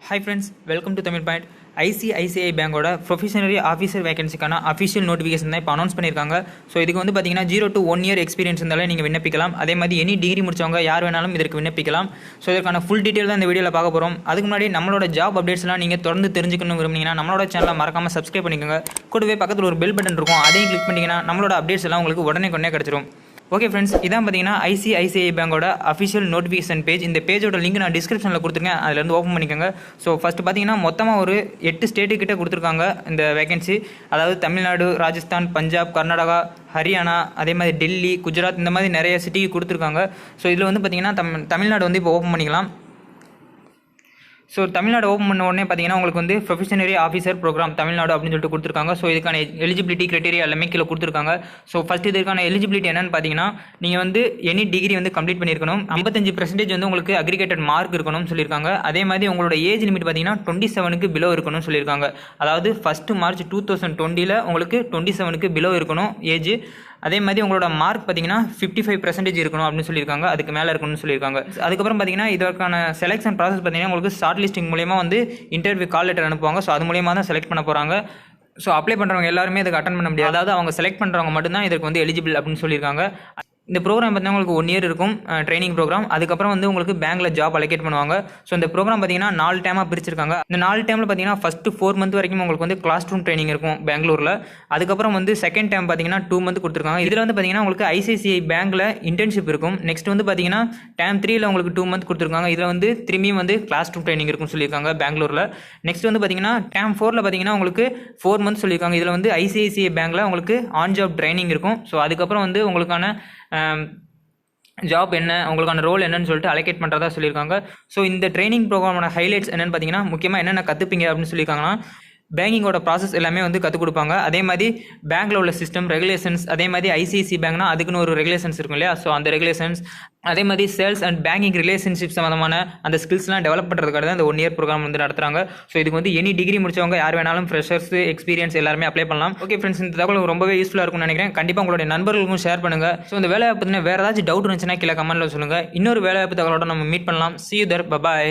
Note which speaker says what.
Speaker 1: Hi friends, welcome to Tamil Point. ICICI பேங்கோட probationary officer வேகன்சிக்கான official notification தான் இப்போ அனௌன்ஸ் பண்ணியிருக்காங்க. ஸோ இதுக்கு வந்து பார்த்தீங்கன்னா 0 to 1 year எக்ஸ்பீரியன்ஸ் இருந்தாலும் நீங்கள் விண்ணப்பிக்கலாம். அதே மாதிரி எனி டிகிரி முடிச்சவங்க யார் வேணாலும் இதற்கு விண்ணப்பிக்கலாம். ஸோ இதற்கான ஃபுல் டீட்டெயில் தான் இந்த வீடியோவில் பார்க்க போகிறோம். அதுக்கு முன்னாடி நம்மளோட ஜாப் அப்டேட்ஸ்லாம் நீங்கள் தொடர்ந்து தெரிஞ்சுக்கணும் விரும்புனீங்கன்னா நம்மளோட சேனலை மறக்காமல் சப்ஸ்கிரைப் பண்ணிக்கோங்க. கூடவே பக்கத்தில் ஒரு பெல் பட்டன் இருக்கும், அதையும் கிளிக் பண்ணிங்கன்னா நம்மளோட அப்டேட்ஸ் எல்லாம் உங்களுக்கு உடனே கிடச்சிரும். ஓகே ஃப்ரெண்ட்ஸ், இதான் பார்த்தீங்கன்னா ICICI பேங்கோட அஃபிஷியல் நோட்டிஃபிகேஷன் பேஜ். இந்த பேஜோட லிங்க் நான் டிஸ்கிரிப்ஷனில் கொடுத்துருக்கேன், அதிலேருந்து ஓப்பன் பண்ணிக்கோங்க. ஸோ ஃபஸ்ட்டு பார்த்தீங்கன்னா மொத்தமாக ஒரு 8 ஸ்டேட்டு கிட்ட கொடுத்துருக்காங்க இந்த வேகன்சி. அதாவது தமிழ்நாடு, ராஜஸ்தான், பஞ்சாப், கர்நாடகா, ஹரியானா, அதே மாதிரி டெல்லி, குஜராத், இந்த மாதிரி நிறைய சிட்டிக்கு கொடுத்துருக்காங்க. ஸோ இதில் வந்து பார்த்தீங்கன்னா தமிழ்நாடு வந்து இப்போ ஓப்பன் பண்ணிக்கலாம். ஸோ தமிழ்நாடு ஓப்பன் பண்ண உடனே பார்த்தீங்கன்னா உங்களுக்கு வந்து ப்ரொஃபஷனரி ஆஃபீஸர் ப்ரோக்ராம் தமிழ்நாடு அப்படின்னு சொல்லிட்டு கொடுத்துருக்காங்க. ஸோ இதுக்கான எலிஜிபிலிட்டி கிரைட்டீரியா எல்லாமே கீழே கொடுத்துருக்காங்க. ஸோ ஃபஸ்ட் இதுக்கான எலிஜிபிலிட்டி என்னன்னு பார்த்தீங்கன்னா நீங்கள் வந்து எனி டிகிரி வந்து கம்ப்ளீட் பண்ணியிருக்கணும். 55% வந்து உங்களுக்கு அக்ரிகேட்டட் மார்க் இருக்கணும்னு சொல்லியிருக்காங்க. அதே மாதிரி உங்களோட ஏஜ் லிமிட் பார்த்தீங்கன்னா 27க்கு பிலோ இருக்கணும்னு சொல்லியிருக்காங்க. அதாவது 1 March 2020 உங்களுக்கு 27க்கு பிலோ இருக்கணும் ஏஜ். அதே மாதிரி உங்களோட மார்க் பார்த்தீங்கன்னா 55% இருக்கணும் அப்படின்னு சொல்லியிருக்காங்க. அதுக்கு மேலே இருக்கணும்னு சொல்லியிருக்காங்க. அதுக்கப்புறம் பார்த்தீங்கன்னா இதற்கான செலெக்ஷன் ப்ராசஸ் பார்த்தீங்கன்னா உங்களுக்கு ஷார்ட் லிஸ்டிங் மூலியமாக வந்து இன்டர்வியூ கால் லெட்டர் அனுப்புவாங்க. ஸோ அது மூலியமாக தான் செலக்ட் பண்ண போகிறாங்க. ஸோ அப்ளை பண்ணுறவங்க எல்லாருமே இதுக்கு அட்டன் பண்ண முடியாது. அதாவது அவங்க செலக்ட் பண்ணுறவங்க மட்டும்தான் இதற்கு வந்து எலிஜிபிள் அப்படின்னு சொல்லியிருக்காங்க. இந்த ப்ரோக்ராம் பார்த்தீங்கன்னா உங்களுக்கு 1 year இருக்கும் ட்ரைனிங் ப்ரோக்ராம். அதுக்கப்புறம் வந்து உங்களுக்கு பேங்க்கில் ஜாப் அலோகேட் பண்ணுவாங்க. ஸோ இந்த ப்ரோக்ராம் பார்த்தீங்கன்னா 4 டைமாக பிரிச்சிருக்காங்க. இந்த 4 டைமில் பார்த்தீங்கன்னா ஃபஸ்ட்டு 4 month வரைக்கும் உங்களுக்கு வந்து கிளாஸ் ரூம் ட்ரைனிங் இருக்கும் பெங்களூரில். அதுக்கப்புறம் வந்து செகண்ட் டைம் பார்த்தீங்கன்னா 2 month கொடுத்துருக்காங்க. இதில் வந்து பார்த்தீங்கன்னா உங்களுக்கு ICICI பேங்க்கில் இன்டர்ன்ஷிப் இருக்கும். நெக்ஸ்ட் வந்து பார்த்தீங்கன்னா டைம் 3ல் உங்களுக்கு 2 month கொடுத்துருக்காங்க. இதில் வந்து திரும்பியும் வந்து கிளாஸ் ரூம் ட்ரைனிங் இருக்கும்னு சொல்லியிருக்காங்க பெங்களூரில். நெக்ஸ்ட் வந்து பார்த்தீங்கன்னா டைம் 4ல் பார்த்தீங்கன்னா உங்களுக்கு 4 months சொல்லியிருக்காங்க. இதில் வந்து ICICI பேங்க்கில் உங்களுக்கு ஆன் ஜாப் ட்ரைனிங் இருக்கும். ஸோ அதுக்கப்புறம் வந்து உங்களுக்கான ஜாப் என்ன, உங்களுக்கான ரோல் என்னன்னு சொல்லிட்டு அலோகேட் பண்ணுறதா சொல்லியிருக்காங்க. ஸோ இந்த ட்ரைனிங் ப்ரோக்ராமோட ஹைலைட்ஸ் என்னென்னு பார்த்தீங்கன்னா முக்கியமாக என்னென்ன கற்றுப்பீங்க அப்படின்னு சொல்லியிருக்காங்கன்னா பேங்கிங்கோட ப்ராசஸ் எல்லாமே வந்து கற்றுக் கொடுப்பாங்க. அதே மாதிரி பேங்க்கில் உள்ள சிஸ்டம் ரெகுலேஷன்ஸ், அதே மாதிரி ICICI பேங்க்னா அதுக்குன்னு ஒரு ரெகுலேஷன்ஸ் இருக்கும் இல்லையா, ஸோ அந்த ரெகுலேஷன்ஸ், அதே மாதிரி சேல்ஸ் அண்ட் பேங்கிங் ரிலேஷன்ஷிப் சம்மந்தமான அந்த ஸ்கில்ஸ்லாம் டெவலப் பண்ணுறதுக்காக தான் இந்த 1 year ப்ரோக்ராம் வந்து நடத்துகிறாங்க. ஸோ இதுக்கு வந்து எனி டிகிரி முடிச்சவங்க யார் வேணாலும் ஃப்ரெஷர்ஸ் எக்ஸ்பீரியன்ஸ் எல்லாருமே அப்ளை பண்ணலாம். ஓகே ஃப்ரெண்ட்ஸ், இந்த தகவல் ரொம்பவே யூஸ்ஃபுல்லாக இருக்கும்னு நினைக்கிறேன். கண்டிப்பாக உங்களுடைய நண்பர்களுக்கும் ஷேர் பண்ணுங்கள். ஸோ இந்த வேலையை பற்றின வேறு ஏதாச்சும் டவுட் இருந்துச்சுன்னா கீழே கமெண்ட்டில் சொல்லுங்கள். இன்னொரு வேலைவாய்ப்பு தகவலோட நம்ம மீட் பண்ணலாம். See you there. Bye bye.